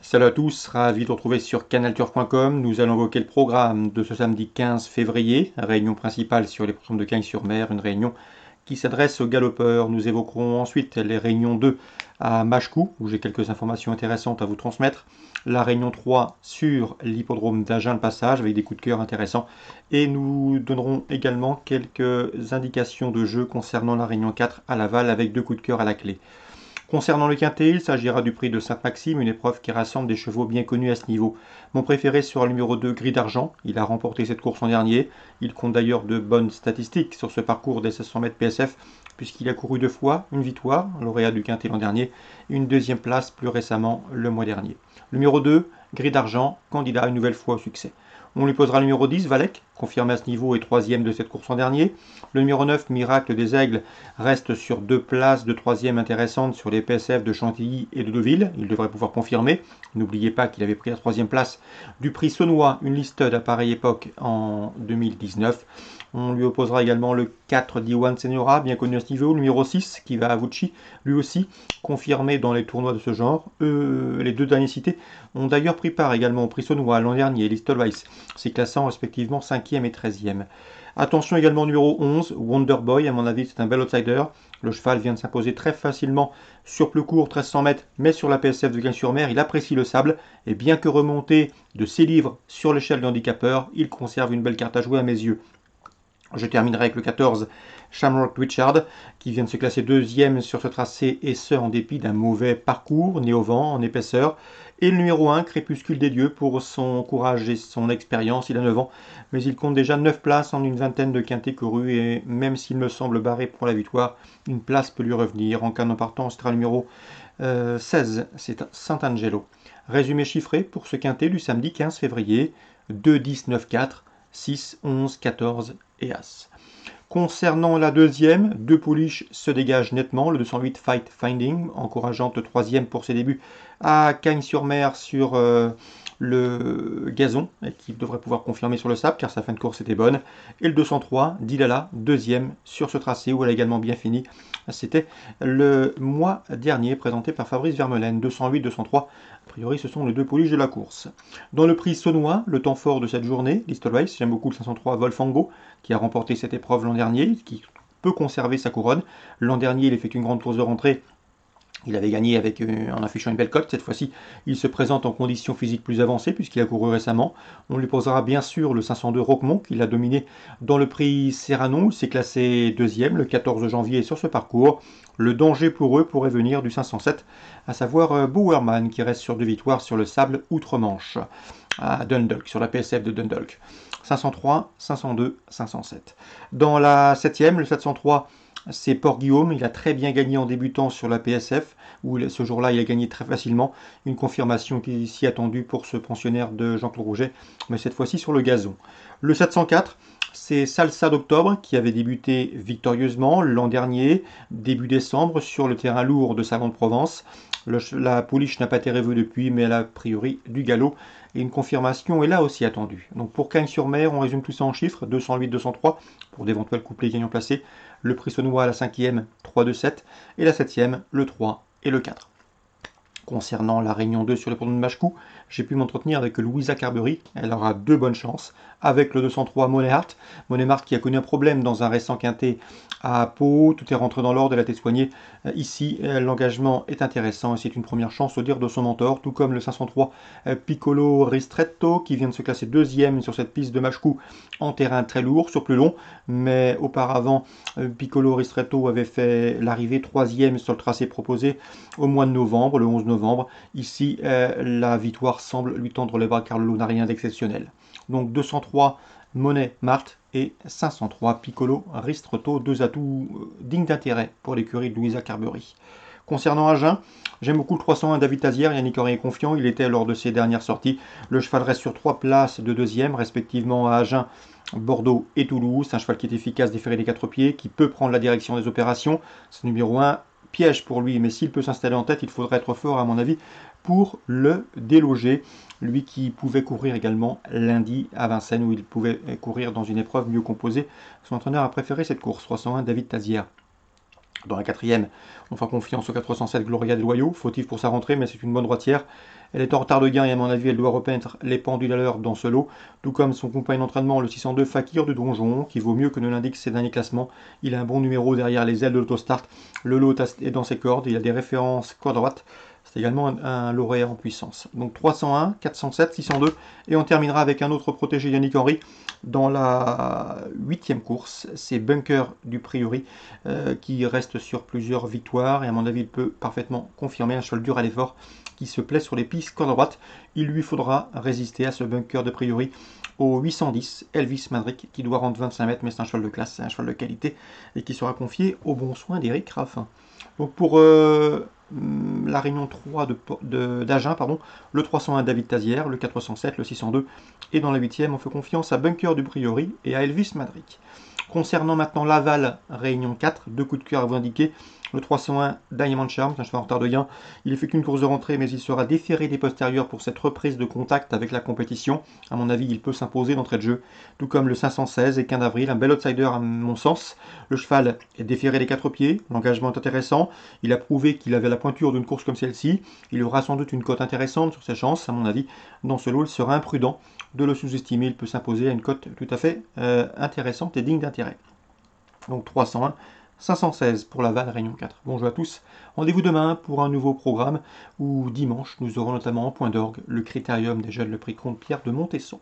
Salut à tous, ravi de vous retrouver sur canalturf.com. Nous allons évoquer le programme de ce samedi 15 février, réunion principale sur les programmes de Cagnes-sur-Mer, une réunion qui s'adresse aux galopeurs. Nous évoquerons ensuite les réunions 2 à Machecou, où j'ai quelques informations intéressantes à vous transmettre. La réunion 3 sur l'hippodrome d'Agen le Passage, avec des coups de cœur intéressants. Et nous donnerons également quelques indications de jeu concernant la réunion 4 à Laval, avec deux coups de cœur à la clé. Concernant le quintet, il s'agira du prix de Sainte-Maxime, une épreuve qui rassemble des chevaux bien connus à ce niveau. Mon préféré sera le numéro 2, Gris d'Argent. Il a remporté cette course en dernier. Il compte d'ailleurs de bonnes statistiques sur ce parcours des 1600 mètres PSF, puisqu'il a couru 2 fois, une victoire, lauréat du quintet l'an dernier, et une deuxième place plus récemment le mois dernier. Le numéro 2, Gris d'Argent, candidat une nouvelle fois au succès. On lui posera le numéro 10, Valec, confirmé à ce niveau et troisième de cette course en dernier. Le numéro 9, Miracle des Aigles, reste sur 2 places de troisième intéressantes sur les PSF de Chantilly et de Deauville. Il devrait pouvoir confirmer. N'oubliez pas qu'il avait pris la troisième place du prix Saunois, une listed à pareille époque en 2019. On lui opposera également le 4 Diwan Senora, bien connu à ce niveau, le numéro 6 qui va à Vucci, lui aussi confirmé dans les tournois de ce genre. Les deux derniers cités ont d'ailleurs pris part également au prix Saunois l'an dernier, Listelweiss, s'y classant respectivement 5e et 13e. Attention également au numéro 11, Wonderboy, à mon avis c'est un bel outsider. Le cheval vient de s'imposer très facilement sur plus court, 1300 mètres, mais sur la PSF de Cagnes-sur-Mer, il apprécie le sable, et bien que remonté de ses livres sur l'échelle de handicapeur, il conserve une belle carte à jouer à mes yeux. Je terminerai avec le 14, Shamrock Richard, qui vient de se classer deuxième sur ce tracé, et ce en dépit d'un mauvais parcours, né au vent, en épaisseur. Et le numéro 1, Crépuscule des Dieux, pour son courage et son expérience. Il a 9 ans, mais il compte déjà 9 places en une vingtaine de quintés courus, et même s'il me semble barré pour la victoire, une place peut lui revenir. En cas d'en partant, ce sera le numéro 16, c'est Sant'Angelo. Résumé chiffré pour ce quintet du samedi 15 février, 2, 10, 9, 4, 6, 11, 14 et As. Concernant la deuxième, deux pouliches se dégagent nettement. Le 208 Fight Finding, encourageante troisième pour ses débuts à Cagnes-sur-Mer sur le gazon, et qui devrait pouvoir confirmer sur le sable car sa fin de course était bonne. Et le 203 Dilala, deuxième sur ce tracé où elle a également bien fini. C'était le mois dernier présenté par Fabrice Vermeulen. 208, 203, a priori ce sont les deux pouliches de la course. Dans le prix Saunois, le temps fort de cette journée, Listelweiss, j'aime beaucoup le 503 Wolfango, qui a remporté cette épreuve l'an dernier, qui peut conserver sa couronne. L'an dernier, il effectue une grande course de rentrée. Il avait gagné en affichant une belle cote. Cette fois-ci, il se présente en conditions physiques plus avancées puisqu'il a couru récemment. On lui posera bien sûr le 502 Roquemont qu'il a dominé dans le prix Serrano. Il s'est classé deuxième le 14 janvier sur ce parcours. Le danger pour eux pourrait venir du 507, à savoir Bowerman qui reste sur 2 victoires sur le sable outre-Manche à Dundalk, sur la PSF de Dundalk. 503, 502, 507. Dans la 7e, le 703, c'est Port-Guillaume. Il a très bien gagné en débutant sur la PSF, où ce jour-là, il a gagné très facilement. Une confirmation qui est ici attendue pour ce pensionnaire de Jean-Claude Rouget, mais cette fois-ci sur le gazon. Le 704, c'est Salsa d'Octobre qui avait débuté victorieusement l'an dernier, début décembre, sur le terrain lourd de Salon-de-Provence. La pouliche n'a pas été revue depuis, mais elle a priori du galop. Et une confirmation est là aussi attendue. Donc pour Cagnes-sur-Mer, on résume tout ça en chiffres, 208, 203 pour d'éventuels couplets gagnants placés. Le prix Saunois à la 5e, 3, 2, 7. Et la 7e, le 3 et le 4. Concernant la réunion 2 sur le pont de Machecou, j'ai pu m'entretenir avec Louisa Carberry. Elle aura 2 bonnes chances. Avec le 203 Monéhart. Monéhart qui a connu un problème dans un récent quintet à Pau. Tout est rentré dans l'ordre, elle a été soignée. Ici, l'engagement est intéressant et c'est une première chance au dire de son mentor. Tout comme le 503 Piccolo Ristretto qui vient de se classer deuxième sur cette piste de Machecou en terrain très lourd, sur plus long. Mais auparavant, Piccolo Ristretto avait fait l'arrivée troisième sur le tracé proposé au mois de novembre, le 11 novembre. Ici, la victoire semble lui tendre les bras car le lot n'a rien d'exceptionnel. Donc 203 Monet Marthe et 503 Piccolo Ristretto, deux atouts dignes d'intérêt pour l'écurie de Louisa Carberry. Concernant Agen, j'aime beaucoup le 301 David Tazière. Yannick Henry est confiant, il était lors de ses dernières sorties. Le cheval reste sur 3 places de deuxième, respectivement à Agen, Bordeaux et Toulouse. C'est un cheval qui est efficace, déféré des 4 pieds, qui peut prendre la direction des opérations. C'est numéro 1, piège pour lui, mais s'il peut s'installer en tête, il faudrait être fort à mon avis pour le déloger. Lui qui pouvait courir également lundi à Vincennes, où il pouvait courir dans une épreuve mieux composée. Son entraîneur a préféré cette course, 301 David Tazière. Dans la 4e, on fera confiance au 407 Gloria des Loyaux, fautif pour sa rentrée, mais c'est une bonne droitière. Elle est en retard de gain et à mon avis elle doit repeindre les pendules à l'heure dans ce lot, tout comme son compagnon d'entraînement le 602 Fakir du Donjon, qui vaut mieux que ne l'indiquent ses derniers classements. Il a un bon numéro derrière les ailes de l'autostart, le lot est dans ses cordes, il a des références corde droite. C'est également un lauréat en puissance. Donc 301, 407, 602 et on terminera avec un autre protégé Yannick Henry dans la 8e course. C'est Bunker du Priori qui reste sur plusieurs victoires et à mon avis il peut parfaitement confirmer un cheval dur à l'effort qui se plaît sur les pistes corde droite. Il lui faudra résister à ce Bunker de Priori au 810 Elvis Madrick qui doit rendre 25 mètres, mais c'est un cheval de classe, c'est un cheval de qualité et qui sera confié au bon soin d'Éric Raffin. Donc pour la réunion 3 d'Agen, le 301 David Tazière, le 407, le 602 et dans la 8e on fait confiance à Bunker du Priori et à Elvis Madrick. Concernant maintenant Laval, réunion 4, deux coups de cœur à vous indiquer. Le 301 Diamond Charm, un cheval en retard de gain. Il effectue une course de rentrée, mais il sera déféré des postérieurs pour cette reprise de contact avec la compétition. À mon avis, il peut s'imposer d'entrée de jeu. Tout comme le 516 et 15 d'avril, un bel outsider à mon sens. Le cheval est déféré des 4 pieds. L'engagement est intéressant. Il a prouvé qu'il avait la pointure d'une course comme celle-ci. Il aura sans doute une cote intéressante sur ses chances. À mon avis, dans ce lot, il sera imprudent de le sous-estimer. Il peut s'imposer à une cote tout à fait intéressante et digne d'intérêt. Donc 301, 516 pour Laval, Réunion 4. Bonjour à tous. Rendez-vous demain pour un nouveau programme où dimanche nous aurons notamment en point d'orgue le critérium des jeunes le prix Comte Pierre de Montesson.